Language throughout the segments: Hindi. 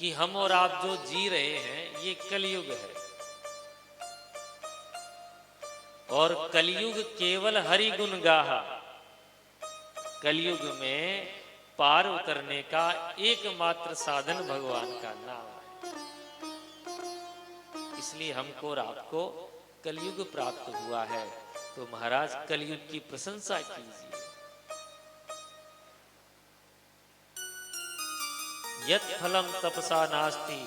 कि हम और आप जो जी रहे हैं ये कलयुग है, और कलयुग केवल हरि गुण गाहा। कलयुग में पार उतरने का एकमात्र साधन भगवान का नाम है। इसलिए हमको और आपको कलयुग प्राप्त हुआ है। तो महाराज कलयुग की प्रशंसा कीजिए। यत् फलम तपसा नास्ति,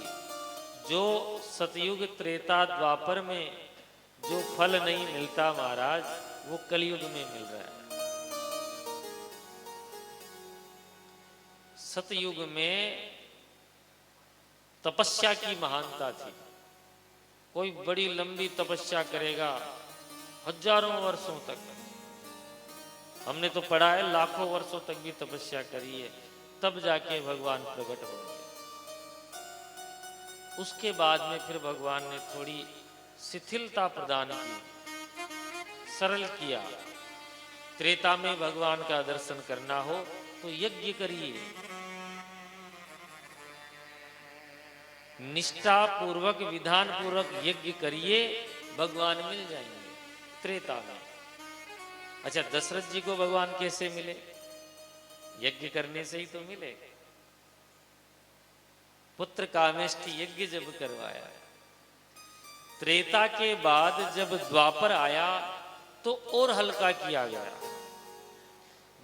जो सतयुग त्रेता द्वापर में जो फल नहीं मिलता महाराज, वो कलयुग में मिल रहा है। सतयुग में तपस्या की महानता थी। कोई बड़ी लंबी तपस्या करेगा हजारों वर्षों तक, हमने तो पढ़ा है लाखों वर्षों तक भी तपस्या करी है, तब जाके भगवान प्रकट होंगे। उसके बाद में फिर भगवान ने थोड़ी शिथिलता प्रदान की, सरल किया। त्रेता में भगवान का दर्शन करना हो तो यज्ञ करिए, निष्ठा पूर्वक विधान पूर्वक यज्ञ करिए, भगवान मिल जाएंगे त्रेता में। अच्छा, दशरथ जी को भगवान कैसे मिले? यज्ञ करने से ही तो मिले। पुत्र कामेष्टि यज्ञ जब करवाया। त्रेता के बाद जब द्वापर आया तो और हल्का किया गया।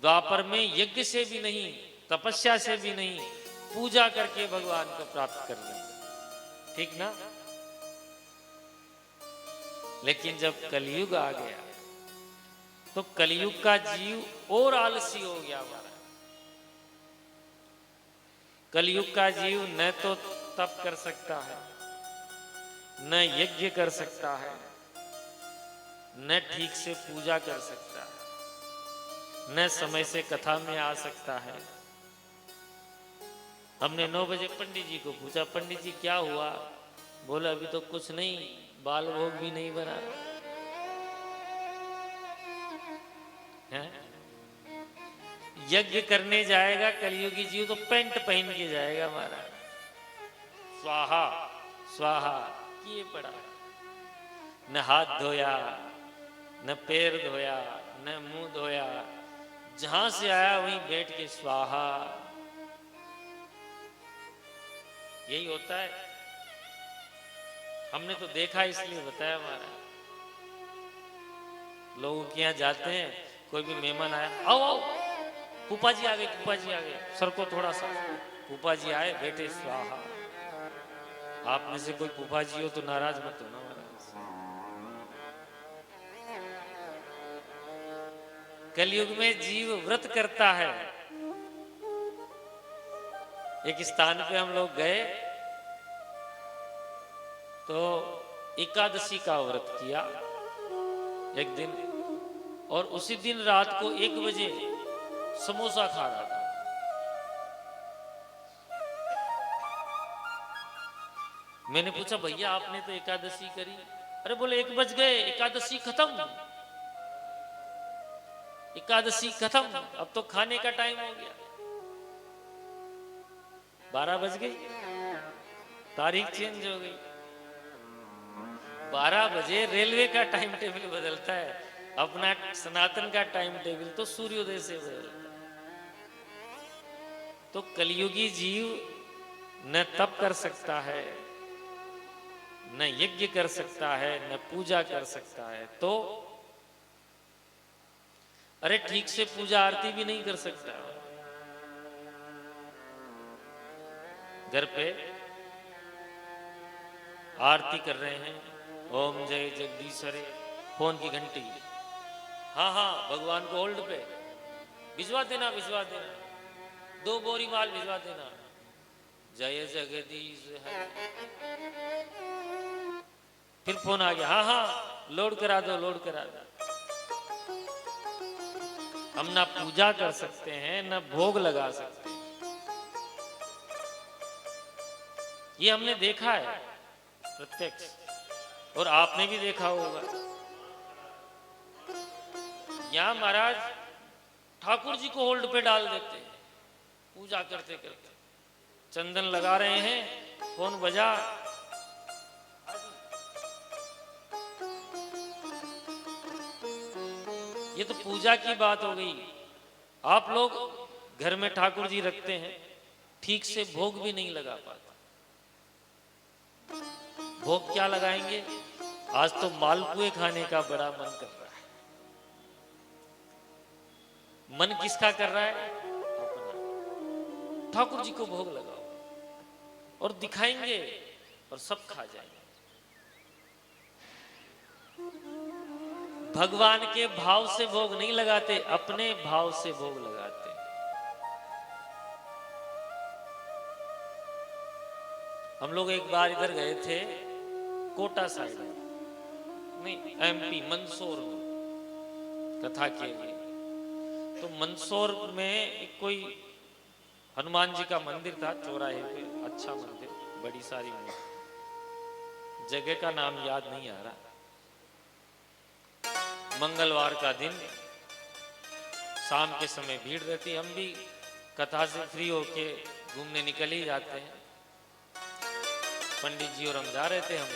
द्वापर में यज्ञ से भी नहीं, तपस्या से भी नहीं, पूजा करके भगवान को प्राप्त कर लिया। ठीक ना? लेकिन जब कलयुग आ गया तो कलयुग का जीव और आलसी हो गया हमारा। कलयुग का जीव न तो तप कर सकता है, न यज्ञ कर सकता है, न ठीक से पूजा कर सकता है, न समय से कथा में आ सकता है। हमने 9 बजे पंडित जी को पूछा, पंडित जी क्या हुआ? बोला अभी तो कुछ नहीं, बाल भोग भी नहीं बना है। यज्ञ करने जाएगा कलयुगी जीव तो पैंट पहन के जाएगा हमारा, स्वाहा स्वाहा किए पड़ा, न हाथ धोया, न पैर धोया, न मुंह धोया, जहां से आया वहीं बैठ के स्वाहा। यही होता है। हमने तो देखा इसलिए बताया। हमारा लोगों के यहाँ जाते हैं, कोई भी मेहमान आया, आओ आओ फूफा जी आ गए, फूफा जी आ गए, सर को थोड़ा सा, फूफा जी आए बेटे स्वाहा। आप में से कोई फूफा जी हो तो नाराज मत हो ना महाराज। कलयुग में जीव व्रत करता है। एक स्थान पे हम लोग गए तो एकादशी का व्रत किया एक दिन, और उसी दिन रात को 1 बजे समोसा खा रहा था। मैंने पूछा भैया आपने तो एकादशी करी? अरे बोले 1 बज गए, एकादशी खत्म, एकादशी खत्म, अब तो खाने का टाइम हो गया। 12 बज गई, तारीख चेंज हो गई। 12 बजे रेलवे का टाइम टेबल बदलता है, अपना सनातन का टाइम टेबल तो सूर्योदय से बदलता है। तो कलयुगी जीव न तप कर सकता है, न यज्ञ कर सकता है, न पूजा कर सकता है। तो अरे ठीक से पूजा आरती भी नहीं कर सकता। घर पे आरती कर रहे हैं, ओम जय जगदीश्वरे, फोन की घंटी, हाँ हाँ भगवान को होल्ड पे, भिजवा देना भिजवा देना, 2 बोरी माल भिजवा देना, जय जगदीश है। फिर फोन आ गया, हाँ हाँ लोड करा दो लोड करा दो। हम ना पूजा कर सकते हैं, ना भोग लगा सकते हैं। ये हमने देखा है प्रत्यक्ष, और आपने भी देखा होगा। यहां महाराज ठाकुर जी को होल्ड पे डाल देते हैं पूजा करते करते। चंदन लगा रहे हैं, फोन बजा, ये तो पूजा की बात हो गई। आप लोग घर में ठाकुर जी रखते हैं, ठीक से भोग भी नहीं लगा पाता। भोग क्या लगाएंगे? आज तो मालपुए खाने का बड़ा मन कर रहा है। मन किसका कर रहा है? अपना। ठाकुर जी को भोग लगाओ और दिखाएंगे और सब खा जाएंगे। भगवान के भाव से भोग नहीं लगाते, अपने भाव से भोग लगाते। हम लोग एक बार इधर गए थे, कोटा साइड में, नहीं एमपी मंदसौर में कथा के लिए। तो मंदसौर में एक कोई हनुमान जी का मंदिर था चौराहे पे, अच्छा मंदिर, बड़ी सारी मूर्ति, जगह का नाम याद नहीं आ रहा। मंगलवार का दिन, शाम के समय भीड़ रहती, हम भी कथा से फ्री होके घूमने निकल ही जाते हैं। पंडित जी और हम जा रहे थे, हम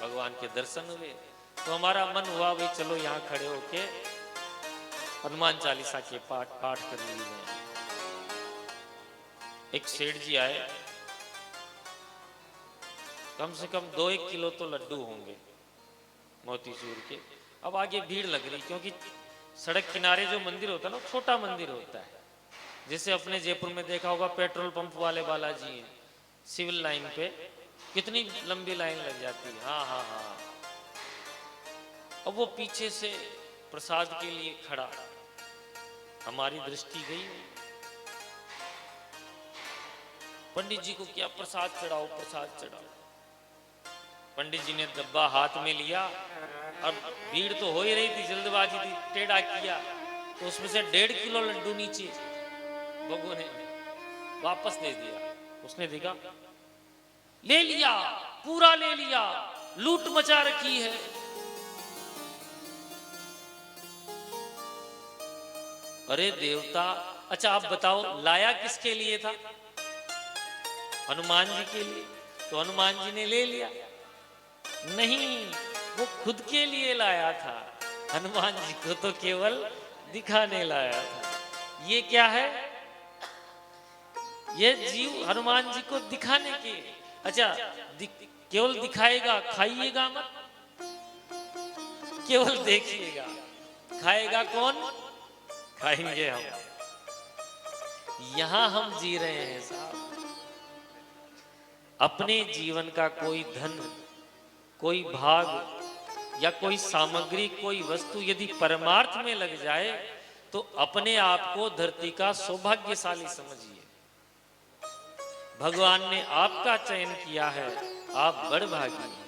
भगवान के दर्शन हुए तो हमारा मन हुआ भाई चलो यहाँ खड़े होके हनुमान चालीसा के पाठ कर लिए। एक सेठ जी आए, कम से कम 2-1 किलो तो लड्डू होंगे मोतीचूर के। अब आगे भीड़ लग रही, क्योंकि सड़क किनारे जो मंदिर होता है ना, छोटा मंदिर होता है। जैसे अपने जयपुर में देखा होगा पेट्रोल पंप वाले बालाजी हैं, सिविल लाइन पे कितनी लंबी लाइन लग जाती है। हाँ हाँ हाँ। अब वो पीछे से प्रसाद के लिए खड़ा, हमारी दृष्टि गई, पंडित जी को क्या प्रसाद चढ़ाओ, प्रसाद चढ़ाओ। पंडित जी ने डब्बा हाथ में लिया, अब भीड़ तो हो ही रही थी, जल्दबाजी थी, टेढ़ा किया तो उसमें से 1.5 किलो लड्डू नीचे बगू ने वापस दे दिया। उसने देखा, ले लिया, पूरा ले लिया, लूट मचा रखी है। अरे देवता, अच्छा आप बताओ लाया किसके लिए था? हनुमान जी के लिए। तो हनुमान जी ने ले लिया? नहीं, वो खुद के लिए लाया था। हनुमान जी को तो केवल दिखाने लाया था। ये क्या है? ये जीव हनुमान जी को दिखाने के, अच्छा केवल दिखाएगा, खाइएगा मत, केवल देखिएगा। खाएगा कौन? खाएंगे हम। यहां हम जी रहे हैं साहब। अपने जीवन का कोई धन, कोई भाग या कोई सामग्री, कोई वस्तु यदि परमार्थ में लग जाए तो अपने आप को धरती का सौभाग्यशाली समझिए। भगवान ने आपका चयन किया है, आप बड़भागी हैं।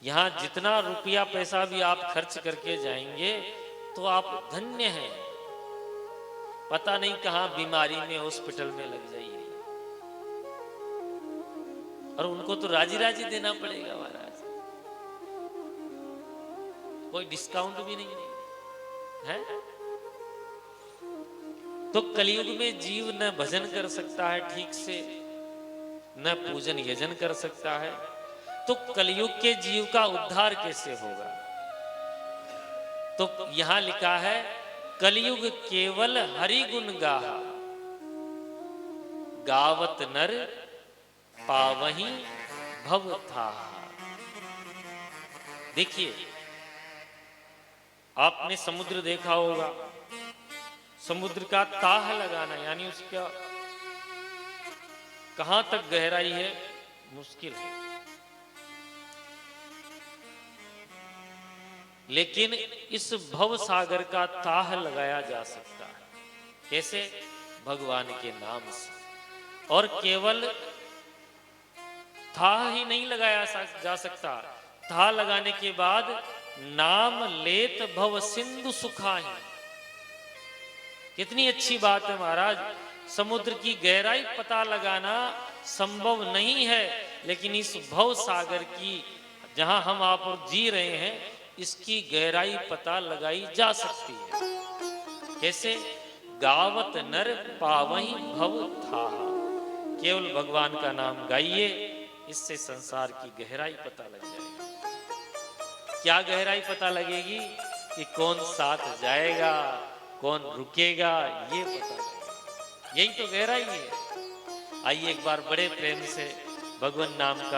यहां जितना रुपया पैसा भी आप खर्च करके जाएंगे तो आप धन्य हैं। पता नहीं कहां बीमारी में, हॉस्पिटल में लग जाइए और उनको तो राजी राजी देना पड़ेगा महाराज, कोई डिस्काउंट भी नहीं है। तो कलयुग में जीव न भजन कर सकता है ठीक से, न पूजन यजन कर सकता है, तो कलयुग के जीव का उद्धार कैसे होगा? तो यहां लिखा है, कलयुग केवल हरि गुण गाहा, गावत नर पावही भव था। देखिए, आपने समुद्र देखा होगा, समुद्र का ताह लगाना यानी उसका कहां तक गहराई है मुश्किल है, लेकिन इस भव सागर का ताह लगाया जा सकता है। कैसे? भगवान के नाम से। और केवल था ही नहीं लगाया जा सकता, था लगाने के बाद नाम लेत भव सिंधु सुखाही। कितनी अच्छी बात है महाराज। समुद्र की गहराई पता लगाना संभव नहीं है, लेकिन इस भव सागर की, जहां हम आप और जी रहे हैं, इसकी गहराई पता लगाई जा सकती है। कैसे? गावत नर पावही भव था। केवल भगवान का नाम गाइए, इससे संसार की गहराई पता लग जाएगी। क्या गहराई पता लगेगी? कि कौन साथ जाएगा, कौन रुकेगा, ये पता लगेगा। यही तो गहराई है। आइए एक बार बड़े प्रेम से भगवान नाम का